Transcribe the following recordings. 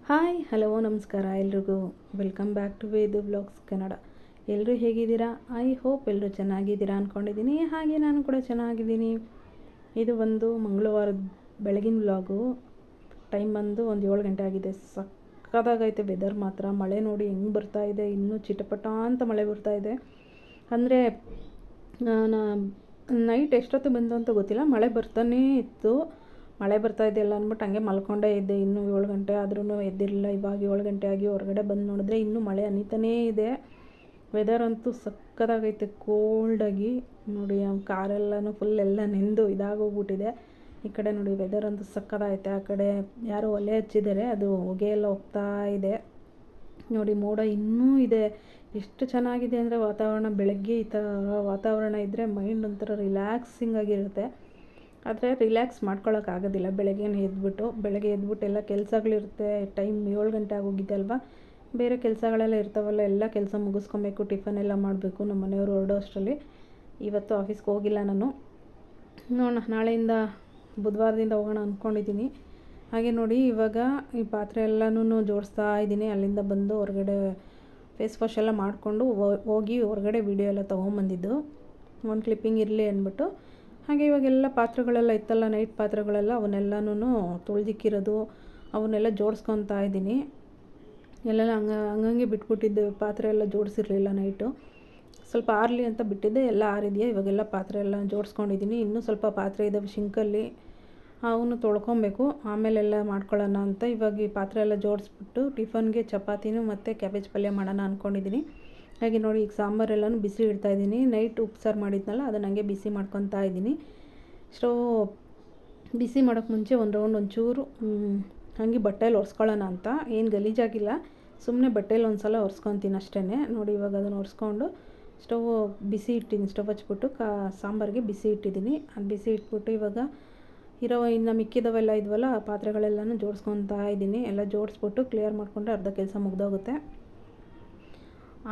Hi hello ನಮಸ್ಕಾರ ಎಲ್ರಿಗೂ. Welcome back to Vedu blogs Kannada. ಎಲ್ಲರೂ ಹೇಗಿದ್ದೀರಾ? ಐ ಹೋಪ್ ಎಲ್ಲರೂ ಚೆನ್ನಾಗಿದ್ದೀರಾ ಅಂದ್ಕೊಂಡಿದ್ದೀನಿ. ಹಾಗೆ ನಾನು ಕೂಡ ಚೆನ್ನಾಗಿದ್ದೀನಿ. ಇದು ಒಂದು ಮಂಗಳವಾರದ ಬೆಳಗಿನ ವ್ಲಾಗು. ಟೈಮ್ ಬಂದು ಒಂದು 7 ಗಂಟೆ ಆಗಿದೆ. ಸಕ್ಕತ್ತಾಗೈತೆ ವೆದರ್ ಮಾತ್ರ. ಮಳೆ ನೋಡಿ ಹೆಂಗೆ ಬರ್ತಾ ಇದೆ, ಇನ್ನೂ ಚಿಟಪಟ ಅಂತ ಮಳೆ ಬರ್ತಾ ಇದೆ. ಅಂದರೆ ನೈಟ್ ಎಷ್ಟೊತ್ತು ಬಂತು ಅಂತ ಗೊತ್ತಿಲ್ಲ, ಮಳೆ ಬರ್ತಾನೇ ಇತ್ತು. ಮಳೆ ಬರ್ತಾ ಇದೆಯಲ್ಲ ಅಂದ್ಬಿಟ್ಟು ಹಂಗೆ ಮಲ್ಕೊಂಡೇ ಇದ್ದೆ. ಇನ್ನೂ 7 ಗಂಟೆ ಆದ್ರೂ ಎದ್ದಿರಲಿಲ್ಲ. ಇವಾಗ 7 ಗಂಟೆ ಆಗಿ ಹೊರಗಡೆ ಬಂದು ನೋಡಿದ್ರೆ ಇನ್ನೂ ಮಳೆ ಹನಿತಾನೇ ಇದೆ. ವೆದರ್ ಅಂತೂ ಸಕ್ಕತ್ತಾಗೈತೆ, ಕೋಲ್ಡಾಗಿ ನೋಡಿ. ಕಾರೆಲ್ಲನೂ ಫುಲ್ ಎಲ್ಲ ನೆಂದು ಇದಾಗೋಗ್ಬಿಟ್ಟಿದೆ. ಈ ಕಡೆ ನೋಡಿ ವೆದರ್ ಅಂತೂ ಸಕ್ಕತ್ತಾಗೈತೆ. ಆ ಕಡೆ ಯಾರೋ ಒಲೆ ಹಚ್ಚಿದ್ದಾರೆ, ಅದು ಹೊಗೆ ಎಲ್ಲ ಹೋಗ್ತಾ ಇದೆ ನೋಡಿ. ಮೋಡ ಇನ್ನೂ ಇದೆ. ಎಷ್ಟು ಚೆನ್ನಾಗಿದೆ ಅಂದರೆ ವಾತಾವರಣ. ಬೆಳಗ್ಗೆ ಈ ಥರ ವಾತಾವರಣ ಇದ್ದರೆ ಮೈಂಡ್ ಒಂಥರ ರಿಲ್ಯಾಕ್ಸಿಂಗ್ ಆಗಿರುತ್ತೆ. ಆದರೆ ರಿಲ್ಯಾಕ್ಸ್ ಮಾಡ್ಕೊಳ್ಳೋಕ್ಕಾಗೋದಿಲ್ಲ. ಬೆಳಗ್ಗೆ ಎದ್ಬಿಟ್ಟು ಎಲ್ಲ ಕೆಲಸಗಳಿರುತ್ತೆ. ಟೈಮ್ 7 ಗಂಟೆ ಆಗೋಗಿದೆ ಅಲ್ವಾ. ಬೇರೆ ಕೆಲಸಗಳೆಲ್ಲ ಇರ್ತಾವಲ್ಲ, ಎಲ್ಲ ಕೆಲಸ ಮುಗಿಸ್ಕೊಬೇಕು. ಟಿಫನ್ ಎಲ್ಲ ಮಾಡಬೇಕು. ನಮ್ಮ ಮನೆಯವರು ಹೊರಡೋ ಅಷ್ಟರಲ್ಲಿ. ಇವತ್ತು ಆಫೀಸ್ಗೆ ಹೋಗಿಲ್ಲ ನಾನು. ನೋಡೋಣ, ನಾಳೆಯಿಂದ ಬುಧವಾರದಿಂದ ಹೋಗೋಣ ಅಂದ್ಕೊಂಡಿದ್ದೀನಿ. ಹಾಗೆ ನೋಡಿ, ಇವಾಗ ಈ ಪಾತ್ರೆ ಎಲ್ಲನೂ ಜೋಡಿಸ್ತಾ ಇದ್ದೀನಿ. ಅಲ್ಲಿಂದ ಬಂದು ಹೊರಗಡೆ ಫೇಸ್ ವಾಶ್ ಎಲ್ಲ ಮಾಡಿಕೊಂಡು ಹೋಗಿ ಹೊರಗಡೆ ವೀಡಿಯೋ ಎಲ್ಲ ತೊಗೊಂಬಂದಿದ್ದು, ಒಂದು ಕ್ಲಿಪ್ಪಿಂಗ್ ಇರಲಿ ಅಂದ್ಬಿಟ್ಟು. ಹಾಗೆ ಇವಾಗೆಲ್ಲ ಪಾತ್ರೆಗಳೆಲ್ಲ ಇತ್ತಲ್ಲ, ನೈಟ್ ಪಾತ್ರೆಗಳೆಲ್ಲ, ಅವನ್ನೆಲ್ಲನೂ ತೊಳೆದಿಕ್ಕಿರೋದು, ಅವನ್ನೆಲ್ಲ ಜೋಡಿಸ್ಕೊತಾ ಇದ್ದೀನಿ. ಎಲ್ಲೆಲ್ಲ ಹಂಗಂಗೆ ಬಿಟ್ಬಿಟ್ಟಿದ್ದೆ. ಪಾತ್ರೆ ಎಲ್ಲ ಜೋಡಿಸಿರಲಿಲ್ಲ ನೈಟು. ಸ್ವಲ್ಪ ಆರಲಿ ಅಂತ ಬಿಟ್ಟಿದ್ದೆ. ಎಲ್ಲ ಆರಿದೆಯಾ. ಇವಾಗೆಲ್ಲ ಪಾತ್ರೆ ಎಲ್ಲ ಜೋಡಿಸ್ಕೊಂಡಿದ್ದೀನಿ. ಇನ್ನೂ ಸ್ವಲ್ಪ ಪಾತ್ರೆ ಇದ್ದಾವೆ ಶಿಂಕಲ್ಲಿ, ಅವನು ತೊಳ್ಕೊಬೇಕು. ಆಮೇಲೆಲ್ಲ ಮಾಡ್ಕೊಳ್ಳೋಣ ಅಂತ ಇವಾಗ ಈ ಪಾತ್ರೆ ಎಲ್ಲ ಜೋಡಿಸ್ಬಿಟ್ಟು ಟಿಫನ್ಗೆ ಚಪಾತಿನೂ ಮತ್ತು ಕ್ಯಾಬೇಜ್ ಪಲ್ಯ ಮಾಡೋಣ ಅಂದ್ಕೊಂಡಿದ್ದೀನಿ. ಹಾಗೆ ನೋಡಿ, ಈಗ ಸಾಂಬಾರೆಲ್ಲನೂ ಬಿಸಿ ಇಡ್ತಾಯಿದ್ದೀನಿ. ನೈಟ್ ಉಪ್ಸಾರು ಮಾಡಿದ್ನಲ್ಲ, ಅದನ್ನು ಹಂಗೆ ಬಿಸಿ ಮಾಡ್ಕೊತಾ ಇದ್ದೀನಿ. ಸ್ಟವ್ ಬಿಸಿ ಮಾಡೋಕ್ಕೆ ಮುಂಚೆ ಒಂದು ರೌಂಡ್ ಒಂಚೂರು ಹಾಗೆ ಬಟ್ಟೆಯಲ್ಲಿ ಒರೆಸ್ಕೊಳ್ಳೋಣ ಅಂತ. ಏನು ಗಲೀಜಾಗಿಲ್ಲ, ಸುಮ್ಮನೆ ಬಟ್ಟೆಯಲ್ಲಿ ಒಂದು ಸಲ ಒರೆಸ್ಕೊತೀನಿ ಅಷ್ಟೇ. ನೋಡಿ, ಇವಾಗ ಅದನ್ನು ಒರೆಸ್ಕೊಂಡು ಸ್ಟವ್ ಬಿಸಿ ಇಟ್ಟಿದ್ದೀನಿ. ಸ್ಟವ್ ಹಚ್ಬಿಟ್ಟು ಸಾಂಬಾರಿಗೆ ಬಿಸಿ ಇಟ್ಟಿದ್ದೀನಿ. ಅದು ಬಿಸಿ ಇಟ್ಬಿಟ್ಟು ಇವಾಗ ಇನ್ನು ಮಿಕ್ಕಿದವೆಲ್ಲ ಇದ್ವಲ್ಲ ಪಾತ್ರೆಗಳೆಲ್ಲನೂ ಜೋಡಿಸ್ಕೊತಾ ಇದ್ದೀನಿ. ಎಲ್ಲ ಜೋಡಿಸ್ಬಿಟ್ಟು ಕ್ಲಿಯರ್ ಮಾಡಿಕೊಂಡ್ರೆ ಅರ್ಧ ಕೆಲಸ ಮುಗ್ದೋಗುತ್ತೆ.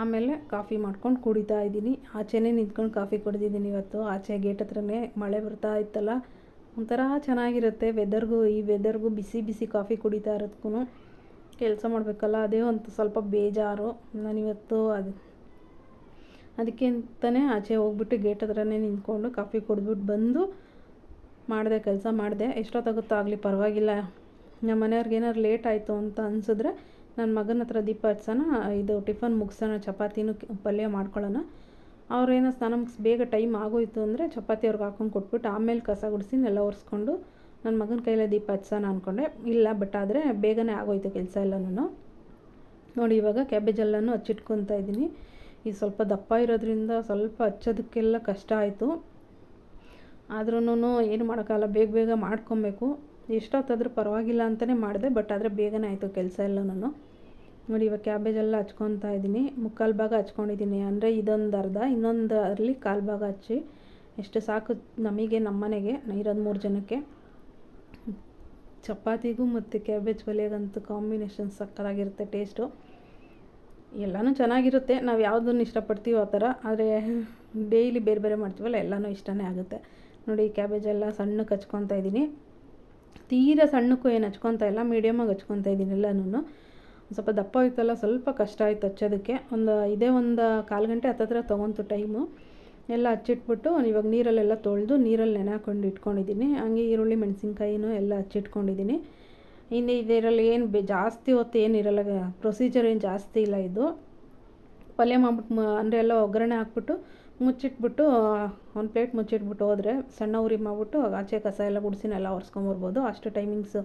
ಆಮೇಲೆ ಕಾಫಿ ಮಾಡ್ಕೊಂಡು ಕುಡಿತಾ ಇದ್ದೀನಿ. ಆಚೆನೇ ನಿಂತ್ಕೊಂಡು ಕಾಫಿ ಕುಡಿದಿದ್ದೀನಿ ಇವತ್ತು. ಆಚೆ ಗೇಟ್ ಹತ್ರನೇ ಮಳೆ ಬರ್ತಾ ಇತ್ತಲ್ಲ, ಒಂಥರ ಚೆನ್ನಾಗಿರುತ್ತೆ ಈ ವೆದರ್ಗೂ ಬಿಸಿ ಬಿಸಿ ಕಾಫಿ ಕುಡಿತಾ ಇರೋದಕ್ಕೂ. ಕೆಲಸ ಮಾಡಬೇಕಲ್ಲ, ಅದೇ ಒಂದು ಸ್ವಲ್ಪ ಬೇಜಾರು. ನಾನಿವತ್ತು ಅದಕ್ಕೆ ಅಂತಲೇ ಆಚೆ ಹೋಗ್ಬಿಟ್ಟು ಗೇಟ್ ಹತ್ರನೇ ನಿಂತ್ಕೊಂಡು ಕಾಫಿ ಕುಡಿದ್ಬಿಟ್ಟು ಬಂದು ಕೆಲಸ ಮಾಡಿದೆ. ಎಷ್ಟೊತ್ತಾಗುತ್ತೋ ಆಗಲಿ ಪರವಾಗಿಲ್ಲ. ನಮ್ಮ ಮನೆಯವ್ರಿಗೆ ಏನಾದ್ರು ಲೇಟ್ ಆಯಿತು ಅಂತ ಅನಿಸಿದ್ರೆ ನನ್ನ ಮಗನ ಹತ್ರ ದೀಪ ಹಚ್ಚೋಣ, ಇದು ಟಿಫನ್ ಮುಗಿಸೋಣ, ಚಪಾತಿನೂ ಪಲ್ಯ ಮಾಡ್ಕೊಳ್ಳೋಣ. ಅವ್ರೇನೋ ಸ್ನಾನ ಮುಗಿಸಿ ಬೇಗ ಟೈಮ್ ಆಗೋಯ್ತು ಅಂದರೆ ಚಪಾತಿ ಅವ್ರಿಗೆ ಹಾಕೊಂಡು ಕೊಟ್ಬಿಟ್ಟು ಆಮೇಲೆ ಕಸ ಗುಡಿಸಿ ನೆಲ ಒರೆಸ್ಕೊಂಡು ನನ್ನ ಮಗನ ಕೈಲೇ ದೀಪ ಹಚ್ಚೋಣ ಅಂದ್ಕೊಂಡೆ. ಇಲ್ಲ, ಬಟ್ ಆದರೆ ಬೇಗನೆ ಆಗೋಯ್ತು ಕೆಲಸ ಎಲ್ಲನೂ. ನೋಡಿ, ಇವಾಗ ಕ್ಯಾಬೇಜೆಲ್ಲನೂ ಹಚ್ಚಿಟ್ಕೊತಾ ಇದ್ದೀನಿ. ಇದು ಸ್ವಲ್ಪ ದಪ್ಪ ಇರೋದ್ರಿಂದ ಸ್ವಲ್ಪ ಹಚ್ಚೋದಕ್ಕೆಲ್ಲ ಕಷ್ಟ ಆಯಿತು. ಆದ್ರೂ ಏನು ಮಾಡೋಕ್ಕಾಗಲ್ಲ, ಬೇಗ ಮಾಡ್ಕೊಬೇಕು. ಎಷ್ಟೊತ್ತಾದರೂ ಪರವಾಗಿಲ್ಲ ಅಂತಲೇ ಮಾಡಿದೆ, ಬಟ್ ಆದರೆ ಬೇಗನೆ ಆಯಿತು ಕೆಲಸ ಎಲ್ಲನೂ. ನೋಡಿ, ಇವಾಗ ಕ್ಯಾಬೇಜೆಲ್ಲ ಹಚ್ಕೊತಾ ಇದ್ದೀನಿ. 3/4 ಭಾಗ ಹಚ್ಕೊಂಡಿದ್ದೀನಿ. ಅಂದರೆ ಇದೊಂದು ಅರ್ಧ, ಇನ್ನೊಂದು ಅದರಲ್ಲಿ 1/4 ಭಾಗ ಹಚ್ಚಿ ಎಷ್ಟು ಸಾಕು ನಮಗೆ, ನಮ್ಮ ಮನೆಗೆ ಇರೋದು 3 ಜನಕ್ಕೆ. ಚಪಾತಿಗೂ ಮತ್ತು ಕ್ಯಾಬೇಜ್ ಪಲ್ಯಗಂತೂ ಕಾಂಬಿನೇಷನ್ ಸಕ್ಕತ್ತಾಗಿರುತ್ತೆ ಟೇಸ್ಟು. ಎಲ್ಲನೂ ಚೆನ್ನಾಗಿರುತ್ತೆ, ನಾವು ಯಾವುದನ್ನು ಇಷ್ಟಪಡ್ತೀವೋ ಆ ಥರ. ಆದರೆ ಡೈಲಿ ಬೇರೆ ಬೇರೆ ಮಾಡ್ತೀವಲ್ಲ, ಎಲ್ಲನೂ ಇಷ್ಟನೇ ಆಗುತ್ತೆ. ನೋಡಿ, ಕ್ಯಾಬೇಜೆಲ್ಲ ಸಣ್ಣಕ್ಕೆ ಹಚ್ಕೊತಾ ಇದ್ದೀನಿ. ತೀರಾ ಸಣ್ಣಕ್ಕೂ ಏನು ಹಚ್ಕೊತಾ ಇಲ್ಲ, ಮೀಡಿಯಮಾಗಿ ಹಚ್ಕೊತಾ ಇದ್ದೀನಿ ಎಲ್ಲನೂ. ಸ್ವಲ್ಪ ದಪ್ಪ ಆಯ್ತಲ್ಲ, ಸ್ವಲ್ಪ ಕಷ್ಟ ಆಯಿತು ಹಚ್ಚೋದಕ್ಕೆ. ಒಂದು 1/4 ಗಂಟೆ ಹತ್ತತ್ರ ತೊಗೊಂತು ಟೈಮು. ಎಲ್ಲ ಹಚ್ಚಿಟ್ಬಿಟ್ಟು ಇವಾಗ ನೀರಲ್ಲೆಲ್ಲ ತೊಳೆದು ನೀರಲ್ಲಿ ನೆನೆ ಹಾಕೊಂಡು ಇಟ್ಕೊಂಡಿದ್ದೀನಿ. ಹಂಗೆ ಈರುಳ್ಳಿ ಮೆಣಸಿನ್ಕಾಯಿನೂ ಎಲ್ಲ ಹಚ್ಚಿಟ್ಕೊಂಡಿದ್ದೀನಿ. ಇನ್ನು ಇದರಲ್ಲಿ ಏನು ಜಾಸ್ತಿ ಹೊತ್ತು ಏನಿರಲ್ಲ, ಪ್ರೊಸೀಜರ್ ಏನು ಜಾಸ್ತಿ ಇಲ್ಲ. ಇದು ಪಲ್ಯ ಮಾಡ್ಬಿಟ್ಟು ಅಂದರೆ ಎಲ್ಲ ಒಗ್ಗರಣೆ ಹಾಕ್ಬಿಟ್ಟು ಮುಚ್ಚಿಟ್ಬಿಟ್ಟು ಒಂದು ಪ್ಲೇಟ್ ಮುಚ್ಚಿಟ್ಬಿಟ್ಟು ಹೋದರೆ ಸಣ್ಣ ಉರಿ ಮಾಡಿಬಿಟ್ಟು ಆಚೆ ಕಸ ಎಲ್ಲ ಗುಡಿಸಿನೆಲ್ಲ ಒರೆಸ್ಕೊಂಬರ್ಬೋದು. ಅಷ್ಟು ಟೈಮಿಂಗ್ಸು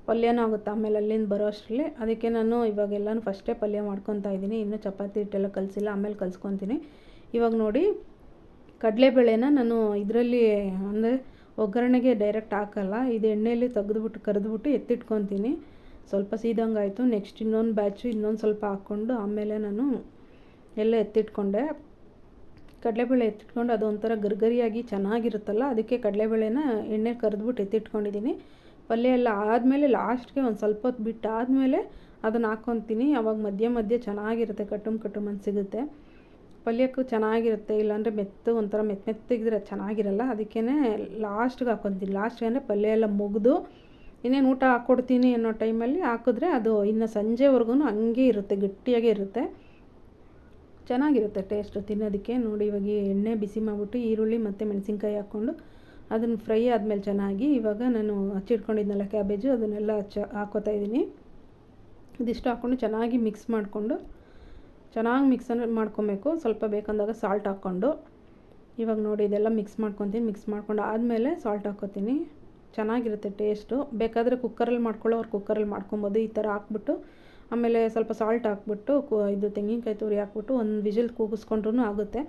ಪಲ್ಯನೂ ಆಗುತ್ತೆ ಆಮೇಲೆ ಅಲ್ಲಿಂದ ಬರೋ ಅಷ್ಟರಲ್ಲಿ. ಅದಕ್ಕೆ ನಾನು ಇವಾಗೆಲ್ಲನೂ ಫಸ್ಟೇ ಪಲ್ಯ ಮಾಡ್ಕೊತಾ ಇದ್ದೀನಿ. ಇನ್ನೂ ಚಪಾತಿ ಹಿಟ್ಟೆಲ್ಲ ಕಲಸಿಲ್ಲ, ಆಮೇಲೆ ಕಲಿಸ್ಕೊತೀನಿ. ಇವಾಗ ನೋಡಿ, ಕಡಲೆಬೇಳೆನ ನಾನು ಇದರಲ್ಲಿ ಅಂದರೆ ಒಗ್ಗರಣೆಗೆ ಡೈರೆಕ್ಟ್ ಹಾಕಲ್ಲ, ಇದು ಎಣ್ಣೆಯಲ್ಲಿ ತೆಗೆದುಬಿಟ್ಟು ಕರೆದ್ಬಿಟ್ಟು ಎತ್ತಿಟ್ಕೊತೀನಿ. ಸ್ವಲ್ಪ ಸೀದಂಗಾಯಿತು. ನೆಕ್ಸ್ಟ್ ಇನ್ನೊಂದು ಬ್ಯಾಚು ಇನ್ನೊಂದು ಸ್ವಲ್ಪ ಹಾಕ್ಕೊಂಡು ಆಮೇಲೆ ನಾನು ಎಲ್ಲ ಎತ್ತಿಟ್ಕೊಂಡೆ. ಕಡಲೆಬೇಳೆ ಎತ್ತಿಟ್ಕೊಂಡು ಅದು ಒಂಥರ ಗರಿಗರಿಯಾಗಿ ಚೆನ್ನಾಗಿರುತ್ತಲ್ಲ, ಅದಕ್ಕೆ ಕಡಲೆಬೇಳೆನ ಎಣ್ಣೆ ಕರೆದ್ಬಿಟ್ಟು ಎತ್ತಿಟ್ಕೊಂಡಿದ್ದೀನಿ. ಪಲ್ಯ ಎಲ್ಲ ಆದಮೇಲೆ ಲಾಸ್ಟ್ಗೆ ಒಂದು ಸ್ವಲ್ಪ ಹೊತ್ತು ಬಿಟ್ಟು ಆದಮೇಲೆ ಅದನ್ನು ಹಾಕ್ಕೊತೀನಿ. ಆವಾಗ ಮಧ್ಯೆ ಚೆನ್ನಾಗಿರುತ್ತೆ, ಕಟ್ಟುಮ್ ಅಂತ ಸಿಗುತ್ತೆ. ಪಲ್ಯಕ್ಕೂ ಚೆನ್ನಾಗಿರುತ್ತೆ. ಇಲ್ಲಾಂದರೆ ಒಂಥರ ಮೆತ್ತಗಿದ್ರೆ ಚೆನ್ನಾಗಿರಲ್ಲ. ಅದಕ್ಕೇ ಲಾಸ್ಟ್ಗೆ ಹಾಕ್ಕೊತೀನಿ. ಲಾಸ್ಟ್ಗೆ ಅಂದರೆ ಪಲ್ಯ ಎಲ್ಲ ಮುಗಿದು ಇನ್ನೇನು ಊಟ ಹಾಕ್ಕೊಡ್ತೀನಿ ಅನ್ನೋ ಟೈಮಲ್ಲಿ ಹಾಕಿದ್ರೆ ಅದು ಇನ್ನು ಸಂಜೆವರೆಗೂ ಹಂಗೆ ಇರುತ್ತೆ, ಗಟ್ಟಿಯಾಗೇ ಇರುತ್ತೆ, ಚೆನ್ನಾಗಿರುತ್ತೆ ಟೇಸ್ಟು ತಿನ್ನೋದಕ್ಕೆ. ನೋಡಿ ಇವಾಗ ಎಣ್ಣೆ ಬಿಸಿ ಮಾಡಿಬಿಟ್ಟು ಈರುಳ್ಳಿ ಮತ್ತು ಮೆಣಸಿನ್ಕಾಯಿ ಹಾಕ್ಕೊಂಡು ಅದನ್ನು ಫ್ರೈ ಆದಮೇಲೆ ಚೆನ್ನಾಗಿ ಇವಾಗ ನಾನು ಹಚ್ಚಿಟ್ಕೊಂಡಿದ್ನಲ್ಲ ಕ್ಯಾಬೇಜು ಅದನ್ನೆಲ್ಲ ಹಾಕ್ಕೋತಾ ಇದ್ದೀನಿ. ಇದಿಷ್ಟು ಹಾಕ್ಕೊಂಡು ಚೆನ್ನಾಗಿ ಮಿಕ್ಸ್ ಮಾಡಿಕೊಂಡು ಚೆನ್ನಾಗಿ ಮಿಕ್ಸ್ ಮಾಡ್ಕೊಬೇಕು. ಸ್ವಲ್ಪ ಬೇಕಂದಾಗ ಸಾಲ್ಟ್ ಹಾಕ್ಕೊಂಡು ಇವಾಗ ನೋಡಿ ಇದೆಲ್ಲ ಮಿಕ್ಸ್ ಮಾಡ್ಕೊತೀನಿ. ಮಿಕ್ಸ್ ಮಾಡ್ಕೊಂಡು ಆದಮೇಲೆ ಸಾಲ್ಟ್ ಹಾಕ್ಕೊತೀನಿ. ಚೆನ್ನಾಗಿರುತ್ತೆ ಟೇಸ್ಟು. ಬೇಕಾದರೆ ಕುಕ್ಕರಲ್ಲಿ ಮಾಡ್ಕೊಳ್ಳೋರು ಕುಕ್ಕರಲ್ಲಿ ಮಾಡ್ಕೊಬೋದು. ಈ ಥರ ಹಾಕ್ಬಿಟ್ಟು ಆಮೇಲೆ ಸ್ವಲ್ಪ ಸಾಲ್ಟ್ ಹಾಕ್ಬಿಟ್ಟು ಇದು ತೆಂಗಿನಕಾಯಿ ತುರಿ ಹಾಕ್ಬಿಟ್ಟು ಒಂದು ವಿಜಿಲ್ ಕೂಗಿಸ್ಕೊಂಡ್ರೂ ಆಗುತ್ತೆ.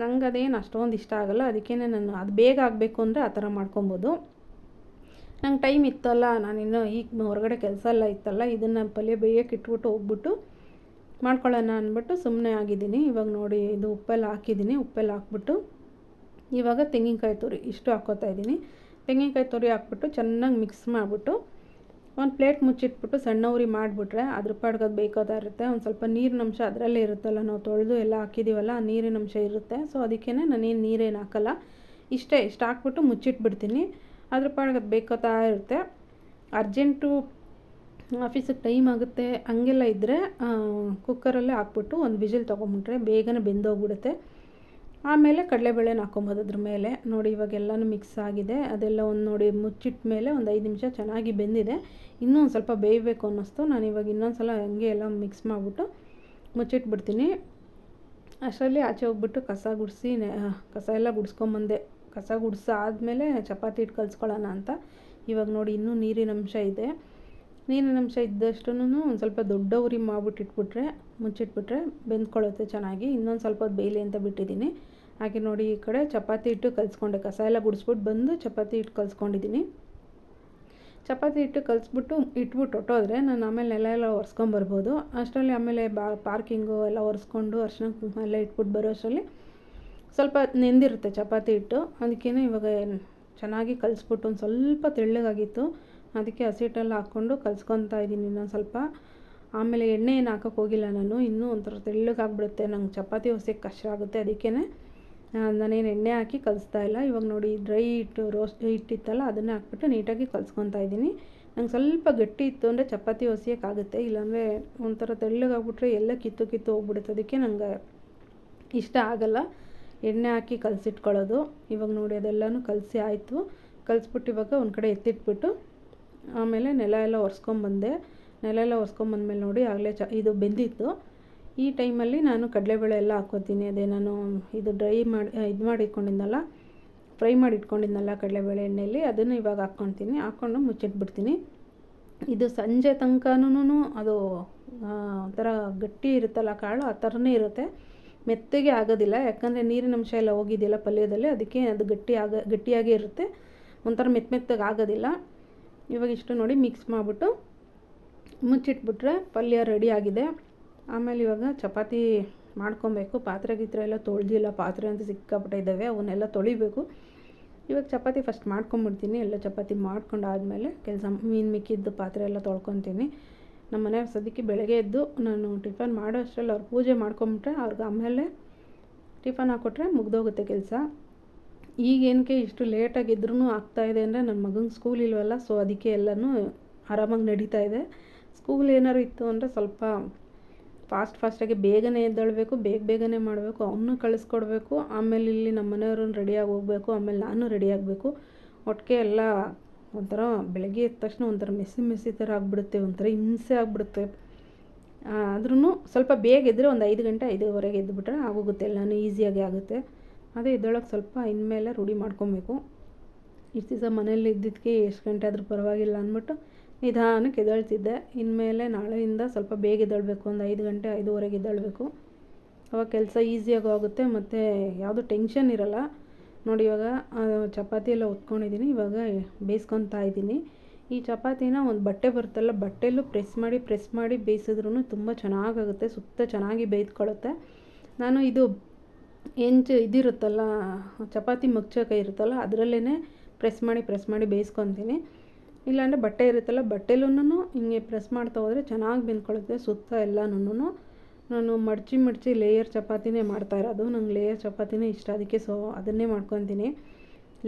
ನಂಗೆ ಅದೇನು ಅಷ್ಟೊಂದು ಇಷ್ಟ ಆಗೋಲ್ಲ, ಅದಕ್ಕೇ ನಾನು ಅದು ಬೇಗ ಆಗಬೇಕು ಅಂದರೆ ಆ ಥರ ಮಾಡ್ಕೊಬೋದು. ನಂಗೆ ಟೈಮ್ ಇತ್ತಲ್ಲ, ನಾನಿನ್ನೂ ಈಗ ಹೊರಗಡೆ ಕೆಲಸ ಎಲ್ಲ ಇತ್ತಲ್ಲ, ಇದನ್ನು ಪಲ್ಯ ಬೇಯಕ್ಕೆ ಇಟ್ಬಿಟ್ಟು ಹೋಗ್ಬಿಟ್ಟು ಮಾಡ್ಕೊಳ್ಳೋಣ ಅಂದ್ಬಿಟ್ಟು ಸುಮ್ಮನೆ ಆಗಿದ್ದೀನಿ. ಇವಾಗ ನೋಡಿ ಇದು ಉಪ್ಪೆಲ್ಲ ಹಾಕಿದ್ದೀನಿ. ಉಪ್ಪೆಲ್ಲ ಹಾಕ್ಬಿಟ್ಟು ಇವಾಗ ತೆಂಗಿನಕಾಯಿ ತುರಿ ಇಷ್ಟು ಹಾಕ್ಕೋತಾ ಇದ್ದೀನಿ. ತೆಂಗಿನಕಾಯಿ ತುರಿ ಹಾಕ್ಬಿಟ್ಟು ಚೆನ್ನಾಗಿ ಮಿಕ್ಸ್ ಮಾಡಿಬಿಟ್ಟು ಒಂದು ಪ್ಲೇಟ್ ಮುಚ್ಚಿಟ್ಬಿಟ್ಟು ಸಣ್ಣ ಉರಿ ಮಾಡಿಬಿಟ್ರೆ ಅದ್ರ ಪಾಡ್ಗೆ ಅದು ಬೇಕೋತಾ ಇರುತ್ತೆ. ಒಂದು ಸ್ವಲ್ಪ ನೀರಿನ ಅಂಶ ಅದರಲ್ಲೇ ಇರುತ್ತಲ್ಲ, ನಾವು ತೊಳೆದು ಎಲ್ಲ ಹಾಕಿದ್ದೀವಲ್ಲ, ಆ ನೀರಿನ ಅಂಶ ಇರುತ್ತೆ. ಸೊ ಅದಕ್ಕೇ ನಾನೇನು ನೀರೇನು ಹಾಕಲ್ಲ, ಇಷ್ಟು ಹಾಕ್ಬಿಟ್ಟು ಮುಚ್ಚಿಟ್ಬಿಡ್ತೀನಿ. ಅದ್ರ ಪಾಡ್ಗೆ ಅದು ಬೇಕೋತಾ ಇರುತ್ತೆ. ಅರ್ಜೆಂಟು ಆಫೀಸಿಗೆ ಟೈಮ್ ಆಗುತ್ತೆ ಹಂಗೆಲ್ಲ ಇದ್ದರೆ ಕುಕ್ಕರಲ್ಲೇ ಹಾಕ್ಬಿಟ್ಟು ಒಂದು ವಿಜಿಲ್ ತೊಗೊಂಬಿಟ್ರೆ ಬೇಗನೆ ಬೆಂದೋಗ್ಬಿಡುತ್ತೆ. ಆಮೇಲೆ ಕಡಲೆಬೇಳೆನ ಹಾಕ್ಕೊಬೋದು ಅದ್ರ ಮೇಲೆ. ನೋಡಿ ಇವಾಗೆಲ್ಲನೂ ಮಿಕ್ಸ್ ಆಗಿದೆ. ಅದೆಲ್ಲ ಒಂದು ನೋಡಿ ಮುಚ್ಚಿಟ್ಟ ಮೇಲೆ ಒಂದು 5 ನಿಮಿಷ ಚೆನ್ನಾಗಿ ಬೆಂದಿದೆ. ಇನ್ನೂ ಒಂದು ಸ್ವಲ್ಪ ಬೇಯಬೇಕು ಅನ್ನಿಸ್ತು. ನಾನು ಇವಾಗ ಇನ್ನೊಂದು ಸಲ ಹಂಗೆ ಎಲ್ಲ ಮಿಕ್ಸ್ ಮಾಡಿಬಿಟ್ಟು ಮುಚ್ಚಿಟ್ಬಿಡ್ತೀನಿ. ಅಷ್ಟರಲ್ಲಿ ಆಚೆ ಹೋಗ್ಬಿಟ್ಟು ಕಸ ಗುಡಿಸಿ ಕಸ ಎಲ್ಲ ಗುಡಿಸ್ಕೊಂಬಂದೆ. ಕಸ ಗುಡಿಸಾದ್ಮೇಲೆ ಚಪಾತಿ ಹಿಟ್ಟು ಕಲಿಸ್ಕೊಳ್ಳೋಣ ಅಂತ. ಇವಾಗ ನೋಡಿ ಇನ್ನೂ ನೀರಿನ ಅಂಶ ಇದೆ. ನೀರಿನ ಅಂಶ ಇದ್ದಷ್ಟು ಒಂದು ಸ್ವಲ್ಪ ದೊಡ್ಡ ಉರಿ ಮಾಡ್ಬಿಟ್ಟು ಇಟ್ಬಿಟ್ರೆ ಮುಚ್ಚಿಟ್ಬಿಟ್ರೆ ಬೆಂದ್ಕೊಳ್ಳುತ್ತೆ ಚೆನ್ನಾಗಿ. ಇನ್ನೊಂದು ಸ್ವಲ್ಪ ಹೊತ್ತು ಬೇಯಲಿ ಅಂತ ಬಿಟ್ಟಿದ್ದೀನಿ. ಹಾಗೆ ನೋಡಿ ಈ ಕಡೆ ಚಪಾತಿ ಹಿಟ್ಟು ಕಲಿಸ್ಕೊಂಡೆ. ಕಸ ಎಲ್ಲ ಗುಡಿಸ್ಬಿಟ್ಟು ಬಂದು ಚಪಾತಿ ಹಿಟ್ಟು ಕಲಿಸ್ಕೊಂಡಿದ್ದೀನಿ. ಚಪಾತಿ ಹಿಟ್ಟು ಕಲಿಸ್ಬಿಟ್ಟು ಇಟ್ಬಿಟ್ಟು ಹೊಟ್ಟೋದ್ರೆ ನಾನು ಆಮೇಲೆ ಎಲ್ಲ ಒರೆಸ್ಕೊಂಬರ್ಬೋದು. ಅಷ್ಟರಲ್ಲಿ ಆಮೇಲೆ ಪಾರ್ಕಿಂಗು ಎಲ್ಲ ಒರೆಸ್ಕೊಂಡು ಅರ್ಶಿನ ಕುಂಕುಮ ಎಲ್ಲ ಇಟ್ಬಿಟ್ಟು ಬರೋ ಅಷ್ಟರಲ್ಲಿ ಸ್ವಲ್ಪ ನೆಂದಿರುತ್ತೆ ಚಪಾತಿ ಹಿಟ್ಟು. ಅದಕ್ಕೇ ಇವಾಗ ಚೆನ್ನಾಗಿ ಕಲಿಸ್ಬಿಟ್ಟು ಒಂದು ಸ್ವಲ್ಪ ತೆಳ್ಳಗಾಗಿತ್ತು, ಅದಕ್ಕೆ ಹಸಿಟ್ಟೆಲ್ಲ ಹಾಕ್ಕೊಂಡು ಕಲಿಸ್ಕೊತಾ ಇದ್ದೀನಿ ಇನ್ನೊಂದು ಸ್ವಲ್ಪ. ಆಮೇಲೆ ಎಣ್ಣೆ ಏನು ಹಾಕೋಕ್ಕೆ ಹೋಗಿಲ್ಲ ನಾನು, ಇನ್ನೂ ಒಂಥರ ತೆಳ್ಳಗಾಗ್ಬಿಡುತ್ತೆ, ನಂಗೆ ಚಪಾತಿ ಹೊಸಕ್ಕೆ ಕಷ್ಟ ಆಗುತ್ತೆ. ಅದಕ್ಕೇ ನಾನೇನು ಎಣ್ಣೆ ಹಾಕಿ ಕಲಿಸ್ತಾ ಇಲ್ಲ. ಇವಾಗ ನೋಡಿ ಡ್ರೈ ಹಿಟ್ಟು ರೋಸ್ಟ್ ಹಿಟ್ಟಿತ್ತಲ್ಲ ಅದನ್ನೇ ಹಾಕ್ಬಿಟ್ಟು ನೀಟಾಗಿ ಕಲಿಸ್ಕೊತಾ ಇದ್ದೀನಿ. ನಂಗೆ ಸ್ವಲ್ಪ ಗಟ್ಟಿ ಇತ್ತು ಅಂದರೆ ಚಪಾತಿ ಹೊಸಿಯೋಕ್ಕಾಗುತ್ತೆ, ಇಲ್ಲಾಂದರೆ ಒಂಥರ ತೆಳ್ಳಗಾಗ್ಬಿಟ್ರೆ ಎಲ್ಲ ಕಿತ್ತು ಹೋಗ್ಬಿಡುತ್ತೆ. ಅದಕ್ಕೆ ನಂಗೆ ಇಷ್ಟ ಆಗಲ್ಲ ಎಣ್ಣೆ ಹಾಕಿ ಕಲಸಿಟ್ಕೊಳ್ಳೋದು. ಇವಾಗ ನೋಡಿ ಅದೆಲ್ಲನೂ ಕಲಸಿ ಆಯಿತು. ಕಲಿಸ್ಬಿಟ್ಟು ಇವಾಗ ಒಂದು ಕಡೆ ಎತ್ತಿಟ್ಬಿಟ್ಟು ಆಮೇಲೆ ನೆಲ ಎಲ್ಲ ಒರೆಸ್ಕೊಂಬಂದೆ. ನೆಲ ಎಲ್ಲ ಒರೆಸ್ಕೊಂಬಂದ್ಮೇಲೆ ನೋಡಿ ಆಗಲೇ ಇದು ಬೆಂದಿತ್ತು. ಈ ಟೈಮಲ್ಲಿ ನಾನು ಕಡಲೆಬೇಳೆ ಎಲ್ಲ ಹಾಕ್ಕೊತೀನಿ. ಅದೇ ನಾನು ಇದು ಮಾಡಿ ಇಟ್ಕೊಂಡಿದ್ನಲ್ಲ, ಫ್ರೈ ಮಾಡಿ ಇಟ್ಕೊಂಡಿದ್ನಲ್ಲ ಕಡಲೆಬೇಳೆ ಎಣ್ಣೆಯಲ್ಲಿ, ಅದನ್ನು ಇವಾಗ ಹಾಕ್ಕೊತೀನಿ. ಹಾಕ್ಕೊಂಡು ಮುಚ್ಚಿಟ್ಬಿಡ್ತೀನಿ. ಇದು ಸಂಜೆ ತನಕನೂ ಅದು ಒಂಥರ ಗಟ್ಟಿ ಇರುತ್ತಲ್ಲ ಕಾಳು, ಆ ಥರನೇ ಇರುತ್ತೆ, ಮೆತ್ತಗೆ ಆಗೋದಿಲ್ಲ. ಯಾಕಂದರೆ ನೀರಿನ ಅಂಶ ಎಲ್ಲ ಹೋಗಿದೆಯಲ್ಲ ಪಲ್ಯದಲ್ಲಿ, ಅದಕ್ಕೆ ಅದು ಗಟ್ಟಿಯಾಗೇ ಇರುತ್ತೆ, ಒಂಥರ ಮೆತ್ತಗೆ ಆಗೋದಿಲ್ಲ. ಇವಾಗ ಇಷ್ಟು ನೋಡಿ ಮಿಕ್ಸ್ ಮಾಡಿಬಿಟ್ಟು ಮುಚ್ಚಿಟ್ಬಿಟ್ರೆ ಪಲ್ಯ ರೆಡಿ ಆಗಿದೆ. ಆಮೇಲೆ ಇವಾಗ ಚಪಾತಿ ಮಾಡ್ಕೊಬೇಕು. ಪಾತ್ರೆ ಎಲ್ಲ ತೊಳೆದಿಲ್ಲ, ಪಾತ್ರೆ ಅಂತ ಸಿಕ್ಕಾಪಟ್ಟೆ ಇದ್ದಾವೆ, ಅವನ್ನೆಲ್ಲ ತೊಳಿಬೇಕು. ಇವಾಗ ಚಪಾತಿ ಫಸ್ಟ್ ಮಾಡ್ಕೊಂಬಿಡ್ತೀನಿ. ಎಲ್ಲ ಚಪಾತಿ ಮಾಡ್ಕೊಂಡಾದ್ಮೇಲೆ ಮಿಕ್ಕಿದ್ದು ಪಾತ್ರೆ ಎಲ್ಲ ತೊಳ್ಕೊತೀನಿ. ನಮ್ಮ ಮನೆಯವ್ರು ಸದ್ಯಕ್ಕೆ ಬೆಳಗ್ಗೆ ಎದ್ದು ನಾನು ಟಿಫನ್ ಮಾಡೋ ಅಷ್ಟರಲ್ಲಿ ಅವ್ರು ಪೂಜೆ ಮಾಡ್ಕೊಂಬಿಟ್ರೆ ಅವ್ರಿಗೆ ಆಮೇಲೆ ಟಿಫನ್ ಹಾಕ್ಕೊಟ್ರೆ ಮುಗ್ದೋಗುತ್ತೆ ಕೆಲಸ. ಈಗೇನಕ್ಕೆ ಇಷ್ಟು ಲೇಟಾಗಿದ್ರೂ ಆಗ್ತಾಯಿದೆ ಅಂದರೆ ನನ್ನ ಮಗಂಗೆ ಸ್ಕೂಲ್ ಇಲ್ವಲ್ಲ, ಸೊ ಅದಕ್ಕೆ ಎಲ್ಲನೂ ಆರಾಮಾಗಿ ನಡೀತಾ ಇದೆ. ಸ್ಕೂಲ್ ಏನಾದ್ರು ಇತ್ತು ಅಂದರೆ ಸ್ವಲ್ಪ ಫಾಸ್ಟಾಗಿ ಬೇಗನೆ ಎದ್ದೇಳಬೇಕು, ಬೇಗನೆ ಮಾಡಬೇಕು, ಅವನ್ನೂ ಕಳಿಸ್ಕೊಡ್ಬೇಕು. ಆಮೇಲೆ ಇಲ್ಲಿ ನಮ್ಮ ಮನೆಯವ್ರನ್ನ ರೆಡಿಯಾಗಿ ಹೋಗಬೇಕು, ಆಮೇಲೆ ನಾನು ರೆಡಿ ಆಗಬೇಕು. ಒಟ್ಟಿಗೆ ಎಲ್ಲ ಒಂಥರ ಬೆಳಗ್ಗೆ ಎದ್ದ ತಕ್ಷಣ ಒಂಥರ ಮೆಸ್ಸಿ ಥರ ಆಗಿಬಿಡುತ್ತೆ, ಒಂಥರ ಹಿಂಸೆ ಆಗಿಬಿಡುತ್ತೆ. ಆದ್ರೂ ಸ್ವಲ್ಪ ಬೇಗ ಎದ್ದರೆ ಒಂದು 5 ಗಂಟೆ 5:15 ಎದ್ದುಬಿಟ್ರೆ ಆಗೋಗುತ್ತೆ, ಎಲ್ಲನೂ ಈಸಿಯಾಗಿ ಆಗುತ್ತೆ. ಅದೇ ಎದ್ದೇಳೋಕ್ಕೆ ಸ್ವಲ್ಪ ಇನ್ಮೇಲೆ ರೂಢಿ ಮಾಡ್ಕೊಬೇಕು. ಇಷ್ಟು ದಿವಸ ಮನೇಲಿ ಇದ್ದಿದ್ದಕ್ಕೆ ಎಷ್ಟು ಗಂಟೆ ಆದರೂ ಪರವಾಗಿಲ್ಲ ಅಂದ್ಬಿಟ್ಟು ನಿಧಾನಕ್ಕೆ ಎದ್ದೇಳ್ತಿದ್ದೆ. ಇನ್ಮೇಲೆ ನಾಳೆಯಿಂದ ಸ್ವಲ್ಪ ಬೇಗ ಎದ್ದೇಳಬೇಕು, ಒಂದು 5 ಗಂಟೆ 5:15 ಎದ್ದೇಳಬೇಕು. ಅವಾಗ ಕೆಲಸ ಈಸಿಯಾಗೂ ಆಗುತ್ತೆ ಮತ್ತು ಯಾವುದೂ ಟೆನ್ಷನ್ ಇರೋಲ್ಲ. ನೋಡಿ ಇವಾಗ ಚಪಾತಿ ಎಲ್ಲ ಹೊತ್ಕೊಂಡಿದ್ದೀನಿ. ಇವಾಗ ಬೇಯಿಸ್ಕೊತಾ ಇದ್ದೀನಿ. ಈ ಚಪಾತಿನ ಒಂದು ಬಟ್ಟೆ ಬರುತ್ತಲ್ಲ, ಬಟ್ಟೆಲ್ಲೂ ಪ್ರೆಸ್ ಮಾಡಿ ಬೇಯಿಸಿದ್ರೂ ತುಂಬ ಚೆನ್ನಾಗಾಗುತ್ತೆ, ಸುತ್ತ ಚೆನ್ನಾಗಿ ಬೇಯ್ದುಕೊಳ್ಳುತ್ತೆ. ನಾನು ಇದು ಇದಿರುತ್ತಲ್ಲ ಚಪಾತಿ ಮಗ್ಚೋಕೆ ಇರುತ್ತಲ್ಲ, ಅದರಲ್ಲೇ ಪ್ರೆಸ್ ಮಾಡಿ ಬೇಯಿಸ್ಕೊತೀನಿ. ಇಲ್ಲಾಂದರೆ ಬಟ್ಟೆ ಇರುತ್ತಲ್ಲ, ಬಟ್ಟೆಲೂ ಹಿಂಗೆ ಪ್ರೆಸ್ ಮಾಡ್ತಾ ಹೋದರೆ ಚೆನ್ನಾಗಿ ಬೆಂದ್ಕೊಳ್ಳುತ್ತೆ ಸುತ್ತ ಎಲ್ಲನೂ. ನಾನು ಮಡಚಿ ಲೇಯರ್ ಚಪಾತಿನೇ ಮಾಡ್ತಾ ಇರೋದು. ನಂಗೆ ಲೇಯರ್ ಚಪಾತಿನೇ ಇಷ್ಟ, ಅದಕ್ಕೆ ಅದನ್ನೇ ಮಾಡ್ಕೊತೀನಿ.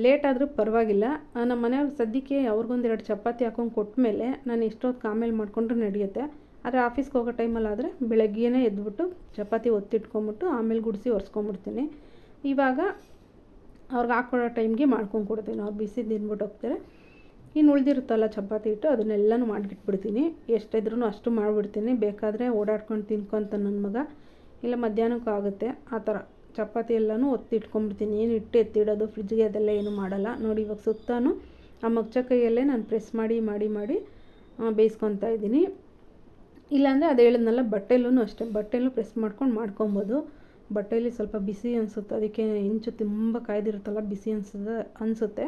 ಲೇಟ್ ಆದರೂ ಪರವಾಗಿಲ್ಲ. ನಮ್ಮ ಮನೆಯವ್ರಿಗೆ ಸದ್ಯಕ್ಕೆ ಅವ್ರಿಗೊಂದೆರಡು ಚಪಾತಿ ಹಾಕೊಂಡು ಕೊಟ್ಟಮೇಲೆ ನಾನು ಎಷ್ಟೊತ್ತು ಆಮೇಲೆ ಮಾಡಿಕೊಂಡ್ರೆ ನಡೆಯುತ್ತೆ. ಆದರೆ ಆಫೀಸ್ಗೆ ಹೋಗೋ ಟೈಮಲ್ಲಾದರೆ ಬೆಳಗ್ಗೆಯೇ ಎದ್ಬಿಟ್ಟು ಚಪಾತಿ ಒತ್ತಿಟ್ಕೊಂಬಿಟ್ಟು ಆಮೇಲೆ ಗುಡಿಸಿ ಒರೆಸ್ಕೊಂಬಿಡ್ತೀನಿ. ಇವಾಗ ಅವ್ರಿಗೆ ಹಾಕ್ಕೊಡೋ ಟೈಮ್ಗೆ ಮಾಡ್ಕೊಂಡು ಕೊಡ್ತೀನಿ. ಅವ್ರು ಬಿಸಿ ತಿಂದ್ಬಿಟ್ಟು ಹೋಗ್ತಾರೆ. ಇನ್ನು ಉಳಿದಿರುತ್ತಲ್ಲ ಚಪಾತಿ ಹಿಟ್ಟು ಅದನ್ನೆಲ್ಲನೂ ಮಾಡಿಟ್ಬಿಡ್ತೀನಿ. ಎಷ್ಟಿದ್ರೂ ಅಷ್ಟು ಮಾಡಿಬಿಡ್ತೀನಿ. ಬೇಕಾದರೆ ಓಡಾಡ್ಕೊಂಡು ತಿನ್ಕೊಂತ ನನ್ನ ಮಗ, ಇಲ್ಲ ಮಧ್ಯಾಹ್ನಕ್ಕೂ ಆಗುತ್ತೆ. ಆ ಥರ ಚಪಾತಿ ಎಲ್ಲನೂ ಒತ್ತಿಟ್ಕೊಂಬಿಡ್ತೀನಿ. ಏನು ಹಿಟ್ಟು ಎತ್ತಿಡೋದು ಫ್ರಿಜ್ಗೆ ಅದೆಲ್ಲ ಏನೂ ಮಾಡಲ್ಲ. ನೋಡಿ ಇವಾಗ ಸುತ್ತಾನು ಆ ಮಗ್ಚ ಕೈಯಲ್ಲೇ ನಾನು ಪ್ರೆಸ್ ಮಾಡಿ ಮಾಡಿ ಮಾಡಿ ಬೇಯಿಸ್ಕೊತಾ ಇದ್ದೀನಿ. ಇಲ್ಲಾಂದರೆ ಅದು ಹೇಳಿದ್ನಲ್ಲ ಬಟ್ಟೆಲೂ ಅಷ್ಟೇ, ಬಟ್ಟೆಲೂ ಪ್ರೆಸ್ ಮಾಡ್ಕೊಂಡು ಮಾಡ್ಕೊಬೋದು. ಬಟ್ಟೆಯಲ್ಲಿ ಸ್ವಲ್ಪ ಬಿಸಿ ಅನಿಸುತ್ತೆ, ಅದಕ್ಕೆ ಹೆಂಚು ತುಂಬ ಕಾಯ್ದಿರುತ್ತಲ್ಲ ಬಿಸಿ ಅನಿಸುತ್ತೆ.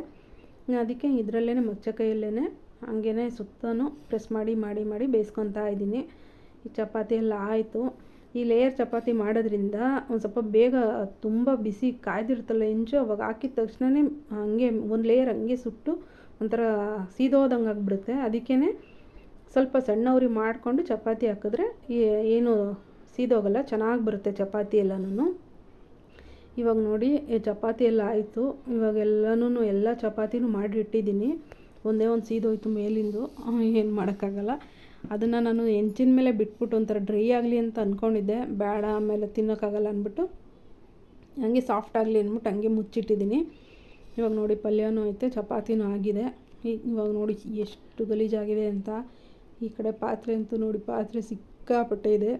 ಅದಕ್ಕೆ ಇದರಲ್ಲೇ ಮಗ್ಚ ಕೈಯಲ್ಲೇ ಹಂಗೇ ಸುತ್ತನೂ ಪ್ರೆಸ್ ಮಾಡಿ ಮಾಡಿ ಮಾಡಿ ಬೇಯಿಸ್ಕೊತಾ ಇದ್ದೀನಿ. ಈ ಚಪಾತಿ ಎಲ್ಲ ಆಯಿತು. ಈ ಲೇಯರ್ ಚಪಾತಿ ಮಾಡೋದ್ರಿಂದ ಒಂದು ಸ್ವಲ್ಪ ಬೇಗ ತುಂಬ ಬಿಸಿ ಕಾಯ್ದಿರುತ್ತಲ್ಲ ಹೆಂಚು, ಅವಾಗ ಹಾಕಿದ ತಕ್ಷಣವೇ ಹಂಗೆ ಒಂದು ಲೇಯರ್ ಹಂಗೆ ಸುಟ್ಟು ಒಂಥರ ಸೀದೋದಂಗೆ ಆಗಿಬಿಡುತ್ತೆ. ಅದಕ್ಕೇ ಸ್ವಲ್ಪ ಸಣ್ಣ ಉರಿ ಮಾಡಿಕೊಂಡು ಚಪಾತಿ ಹಾಕಿದ್ರೆ ಏನು ಸೀದೋಗಲ್ಲ, ಚೆನ್ನಾಗಿ ಬರುತ್ತೆ ಚಪಾತಿ ಎಲ್ಲನೂ. ಇವಾಗ ನೋಡಿ ಚಪಾತಿ ಎಲ್ಲ ಆಯಿತು. ಇವಾಗೆಲ್ಲನೂ ಎಲ್ಲ ಚಪಾತಿನೂ ಮಾಡಿ ಇಟ್ಟಿದ್ದೀನಿ. ಒಂದೇ ಒಂದು ಸೀದೋಯ್ತು ಮೇಲಿಂದು, ಏನು ಮಾಡೋಕ್ಕಾಗಲ್ಲ. ಅದನ್ನು ನಾನು ಹೆಂಚಿನ ಮೇಲೆ ಬಿಟ್ಬಿಟ್ಟು ಒಂಥರ ಡ್ರೈ ಆಗಲಿ ಅಂತ ಅಂದ್ಕೊಂಡಿದ್ದೆ. ಬೇಡ ಆಮೇಲೆ ತಿನ್ನೋಕ್ಕಾಗಲ್ಲ ಅಂದ್ಬಿಟ್ಟು ಹಂಗೆ ಸಾಫ್ಟ್ ಆಗಲಿ ಅಂದ್ಬಿಟ್ಟು ಹಂಗೆ ಮುಚ್ಚಿಟ್ಟಿದ್ದೀನಿ. ಇವಾಗ ನೋಡಿ ಪಲ್ಯನೂ ಐತೆ, ಚಪಾತಿನೂ ಆಗಿದೆ. ಇವಾಗ ನೋಡಿ ಎಷ್ಟು ಗಲೀಜಾಗಿದೆ ಅಂತ. ಈ ಕಡೆ ಪಾತ್ರೆ ಅಂತೂ ನೋಡಿ, ಪಾತ್ರೆ ಸಿಕ್ಕಾಪಟ್ಟೆ ಇದೆ.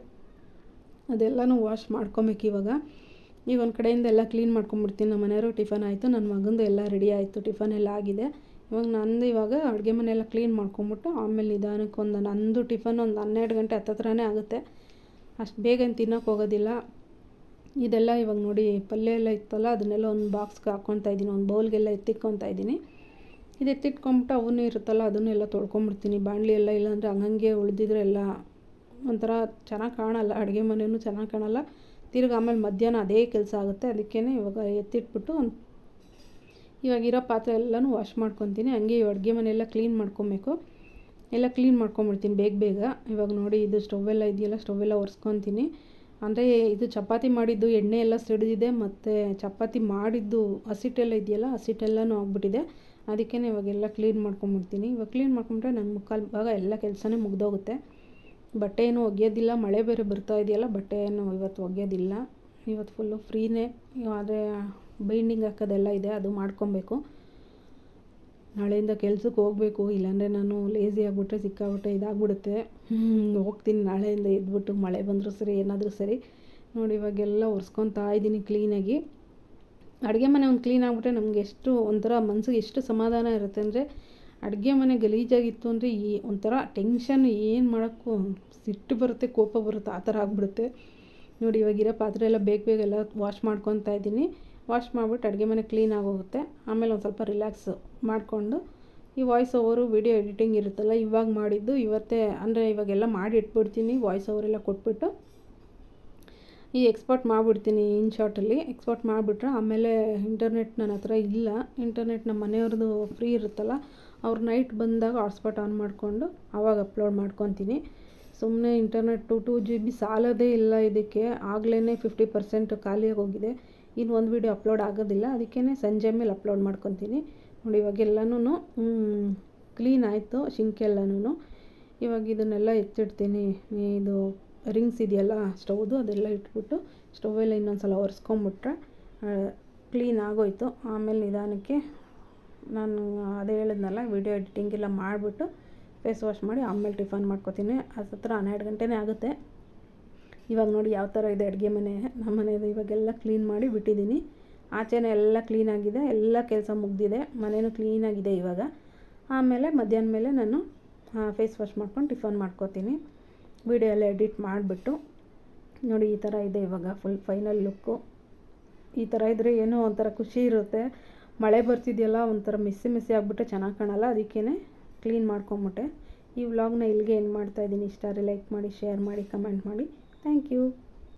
ಅದೆಲ್ಲನೂ ವಾಶ್ ಮಾಡ್ಕೊಬೇಕು ಇವಾಗ. ಈಗ ಒಂದು ಕಡೆಯಿಂದ ಎಲ್ಲ ಕ್ಲೀನ್ ಮಾಡ್ಕೊಂಬಿಡ್ತೀನಿ. ನಮ್ಮ ಮನೆಯವರು ಟಿಫನ್ ಆಯಿತು, ನನ್ನ ಮಗಂದು ಎಲ್ಲ ರೆಡಿ ಆಯಿತು, ಟಿಫನ್ ಎಲ್ಲ ಆಗಿದೆ. ಇವಾಗ ಅಡುಗೆ ಮನೆಯೆಲ್ಲ ಕ್ಲೀನ್ ಮಾಡ್ಕೊಂಬಿಟ್ಟು ಆಮೇಲೆ ನಿಧಾನಕ್ಕೆ ನಂದು ಟಿಫನ್ ಒಂದು 12 ಗಂಟೆ ಹತ್ತತ್ರನೇ ಆಗುತ್ತೆ. ಅಷ್ಟು ಬೇಗ ಏನು ತಿನ್ನೋಕೆ ಹೋಗೋದಿಲ್ಲ. ಇದೆಲ್ಲ ಇವಾಗ ನೋಡಿ ಪಲ್ಯ ಎಲ್ಲ ಇತ್ತಲ್ಲ, ಅದನ್ನೆಲ್ಲ ಒಂದು ಬಾಕ್ಸ್ಗೆ ಹಾಕ್ಕೊತಾ ಇದ್ದೀನಿ, ಒಂದು ಬೌಲ್ಗೆಲ್ಲ ಎತ್ತಿಟ್ಕೊತಾ ಇದ್ದೀನಿ. ಇದು ಎತ್ತಿಟ್ಕೊಂಬಿಟ್ಟು ಅವನ್ನೂ ಇರುತ್ತಲ್ಲ ಅದನ್ನೆಲ್ಲ ತೊಳ್ಕೊಂಬಿಡ್ತೀನಿ. ಬಾಣಲಿ ಎಲ್ಲ ಇಲ್ಲಾಂದರೆ ಹಂಗಂಗೆ ಉಳಿದಿದ್ರೆ ಎಲ್ಲ ಒಂಥರ ಚೆನ್ನಾಗಿ ಕಾಣಲ್ಲ, ಅಡುಗೆ ಮನೆಯೂ ಚೆನ್ನಾಗಿ ಕಾಣಲ್ಲ. ತಿರ್ಗಿ ಆಮೇಲೆ ಮಧ್ಯಾಹ್ನ ಅದೇ ಕೆಲಸ ಆಗುತ್ತೆ. ಅದಕ್ಕೇ ಇವಾಗ ಎತ್ತಿಟ್ಬಿಟ್ಟು ಇವಾಗಿರೋ ಪಾತ್ರೆ ಎಲ್ಲನೂ ವಾಶ್ ಮಾಡ್ಕೊತೀನಿ. ಹಂಗೆ ಅಡುಗೆ ಮನೆಯೆಲ್ಲ ಕ್ಲೀನ್ ಮಾಡ್ಕೊಬೇಕು. ಎಲ್ಲ ಕ್ಲೀನ್ ಮಾಡ್ಕೊಂಬಿಡ್ತೀನಿ ಬೇಗ. ಇವಾಗ ನೋಡಿ ಇದು ಸ್ಟವೆಲ್ಲ ಇದೆಯಲ್ಲ, ಸ್ಟವೆಲ್ಲ ಒರೆಸ್ಕೊತೀನಿ. ಅಂದರೆ ಇದು ಚಪಾತಿ ಮಾಡಿದ್ದು ಎಣ್ಣೆ ಎಲ್ಲ ಸಿಡಿದಿದೆ, ಮತ್ತು ಚಪಾತಿ ಮಾಡಿದ್ದು ಹಸಿಟ್ಟೆಲ್ಲ ಇದೆಯಲ್ಲ, ಹಸಿಟ್ಟೆಲ್ಲನೂ ಆಗ್ಬಿಟ್ಟಿದೆ. ಅದಕ್ಕೇ ಇವಾಗೆಲ್ಲ ಕ್ಲೀನ್ ಮಾಡ್ಕೊಂಬಿಡ್ತೀನಿ. ಇವಾಗ ಕ್ಲೀನ್ ಮಾಡ್ಕೊಂಬಿಟ್ರೆ ನನ್ನ ಮುಕ್ಕಾಲು ಭಾಗ ಎಲ್ಲ ಕೆಲಸನೇ ಮುಗ್ದೋಗುತ್ತೆ. ಬಟ್ಟೆ ಏನೂ ಒಗೆಯೋದಿಲ್ಲ, ಮಳೆ ಬೇರೆ ಬರ್ತಾ ಇದೆಯಲ್ಲ, ಬಟ್ಟೆ ಏನು ಇವತ್ತು ಒಗೆಯೋದಿಲ್ಲ. ಇವತ್ತು ಫುಲ್ಲು ಫ್ರೀನೇ. ಆದರೆ ಬೈಂಡಿಂಗ್ ಹಾಕೋದೆಲ್ಲ ಇದೆ, ಅದು ಮಾಡ್ಕೊಬೇಕು. ನಾಳೆಯಿಂದ ಕೆಲ್ಸಕ್ಕೆ ಹೋಗಬೇಕು, ಇಲ್ಲಾಂದರೆ ನಾನು ಲೇಸಿ ಆಗಿಬಿಟ್ರೆ ಸಿಕ್ಕಾಬಿಟ್ಟೆ ಇದಾಗ್ಬಿಡುತ್ತೆ. ಹೋಗ್ತೀನಿ ನಾಳೆಯಿಂದ ಎದ್ಬಿಟ್ಟು, ಮಳೆ ಬಂದರೂ ಸರಿ ಏನಾದರೂ ಸರಿ. ನೋಡಿ ಇವಾಗೆಲ್ಲ ಒರೆಸ್ಕೊತಾ ಇದ್ದೀನಿ ಕ್ಲೀನಾಗಿ. ಅಡುಗೆ ಮನೆ ಒಂದು ಕ್ಲೀನ್ ಆಗಿಬಿಟ್ರೆ ನಮಗೆ ಎಷ್ಟು ಒಂಥರ ಮನಸ್ಸಿಗೆ ಎಷ್ಟು ಸಮಾಧಾನ ಇರುತ್ತೆ ಅಂದರೆ, ಅಡುಗೆ ಮನೆ ಗಲೀಜಾಗಿತ್ತು ಅಂದರೆ ಒಂಥರ ಟೆನ್ಷನ್, ಏನು ಮಾಡೋಕ್ಕೂ ಸಿಟ್ಟು ಬರುತ್ತೆ, ಕೋಪ ಬರುತ್ತೆ, ಆ ಥರ ಆಗಿಬಿಡುತ್ತೆ. ನೋಡಿ ಇವಾಗಿರೋ ಪಾತ್ರೆ ಎಲ್ಲ ಬೇಗ ಎಲ್ಲ ವಾಶ್ ಮಾಡ್ಕೊತಾ ಇದ್ದೀನಿ. ವಾಶ್ ಮಾಡಿಬಿಟ್ಟು ಅಡುಗೆ ಮನೆ ಕ್ಲೀನ್ ಆಗೋಗುತ್ತೆ. ಆಮೇಲೆ ಒಂದು ಸ್ವಲ್ಪ ರಿಲ್ಯಾಕ್ಸ್ ಮಾಡಿಕೊಂಡು ಈ ವಾಯ್ಸ್ ಓವರು ವಿಡಿಯೋ ಎಡಿಟಿಂಗ್ ಇರುತ್ತಲ್ಲ, ಇವಾಗ ಮಾಡಿದ್ದು ಇವತ್ತೇ, ಅಂದರೆ ಇವಾಗೆಲ್ಲ ಮಾಡಿ ಇಟ್ಬಿಡ್ತೀನಿ. ವಾಯ್ಸ್ ಓವರೆಲ್ಲ ಕೊಟ್ಬಿಟ್ಟು ಈ ಎಕ್ಸ್ಪೋರ್ಟ್ ಮಾಡಿಬಿಡ್ತೀನಿ. ಇನ್ಶಾರ್ಟಲ್ಲಿ ಎಕ್ಸ್ಪೋರ್ಟ್ ಮಾಡಿಬಿಟ್ರೆ ಆಮೇಲೆ ಇಂಟರ್ನೆಟ್ ನನ್ನ ಹತ್ರ ಇಲ್ಲ. ಇಂಟರ್ನೆಟ್ ನಮ್ಮ ಮನೆಯವ್ರದ್ದು ಫ್ರೀ ಇರುತ್ತಲ್ಲ, ಅವ್ರು ನೈಟ್ ಬಂದಾಗ ಹಾಟ್ಸ್ಪಾಟ್ ಆನ್ ಮಾಡಿಕೊಂಡು ಆವಾಗ ಅಪ್ಲೋಡ್ ಮಾಡ್ಕೊತೀನಿ. ಸುಮ್ಮನೆ ಇಂಟರ್ನೆಟ್ 2 GB ಸಾಲೋದೇ ಇಲ್ಲ ಇದಕ್ಕೆ. ಆಗಲೇ 50% ಖಾಲಿಯಾಗಿ ಹೋಗಿದೆ. ಇನ್ನು ಒಂದು ವೀಡಿಯೋ ಅಪ್ಲೋಡ್ ಆಗೋದಿಲ್ಲ, ಅದಕ್ಕೇ ಸಂಜೆ ಮೇಲೆ ಅಪ್ಲೋಡ್ ಮಾಡ್ಕೊತೀನಿ. ನೋಡಿ ಇವಾಗೆಲ್ಲನೂ ಕ್ಲೀನ್ ಆಯಿತು, ಶಿಂಕೆಲ್ಲನೂ. ಇವಾಗ ಇದನ್ನೆಲ್ಲ ಎತ್ತಿಡ್ತೀನಿ. ಇದು ರಿಂಗ್ಸ್ ಇದೆಯಲ್ಲ ಸ್ಟವ್ದು, ಅದೆಲ್ಲ ಇಟ್ಬಿಟ್ಟು ಸ್ಟವೆಲ್ಲ ಇನ್ನೊಂದು ಸಲ ಒರೆಸ್ಕೊಂಬಿಟ್ರೆ ಕ್ಲೀನ್ ಆಗೋಯ್ತು. ಆಮೇಲೆ ನಿಧಾನಕ್ಕೆ ನಾನು ಅದೇ ಹೇಳಿದ್ನಲ್ಲ, ವಿಡಿಯೋ ಎಡಿಟಿಂಗ್ ಎಲ್ಲ ಮಾಡಿಬಿಟ್ಟು ಫೇಸ್ ವಾಶ್ ಮಾಡಿ ಆಮೇಲೆ ಟಿಫನ್ ಮಾಡ್ಕೊತೀನಿ. ಹತ್ರ 12 ಗಂಟೆನೇ ಆಗುತ್ತೆ. ಇವಾಗ ನೋಡಿ ಯಾವ ಥರ ಇದೆ ಅಡುಗೆ ಮನೆ. ನಮ್ಮ ಮನೆಯದು ಇವಾಗೆಲ್ಲ ಕ್ಲೀನ್ ಮಾಡಿ ಬಿಟ್ಟಿದ್ದೀನಿ. ಆಚೆನೇ ಎಲ್ಲ ಕ್ಲೀನಾಗಿದೆ, ಎಲ್ಲ ಕೆಲಸ ಮುಗಿದಿದೆ, ಮನೆಯೂ ಕ್ಲೀನಾಗಿದೆ ಇವಾಗ. ಆಮೇಲೆ ಮಧ್ಯಾಹ್ನ ಮೇಲೆ ನಾನು ಫೇಸ್ ವಾಶ್ ಮಾಡ್ಕೊಂಡು ಟಿಫನ್ ಮಾಡ್ಕೊತೀನಿ. ವಿಡಿಯೋ ಎಲ್ಲ ಎಡಿಟ್ ಮಾಡಿಬಿಟ್ಟು ನೋಡಿ ಈ ಥರ ಇದೆ ಇವಾಗ ಫುಲ್ ಫೈನಲ್ ಲುಕ್ಕು. ಈ ಥರ ಇದ್ದರೆ ಏನೋ ಒಂಥರ ಖುಷಿ ಇರುತ್ತೆ. ಮಳೆ ಬರ್ತಿದೆಯಲ್ಲ, ಒಂಥರ ಮೆಸ್ಸಿ ಆಗಿಬಿಟ್ರೆ ಚೆನ್ನಾಗಿ ಕಾಣಲ್ಲ. ಅದಕ್ಕೇ ಕ್ಲೀನ್ ಮಾಡ್ಕೊಂಬಿಟ್ಟೆ. ಈ ವ್ಲಾಗ್ನ ಇಲ್ಲಿಗೆ ಏನು ಮಾಡ್ತಾಯಿದ್ದೀನಿ. ಇಷ್ಟ ಆದರೆ ಲೈಕ್ ಮಾಡಿ, ಶೇರ್ ಮಾಡಿ, ಕಮೆಂಟ್ ಮಾಡಿ. Thank you.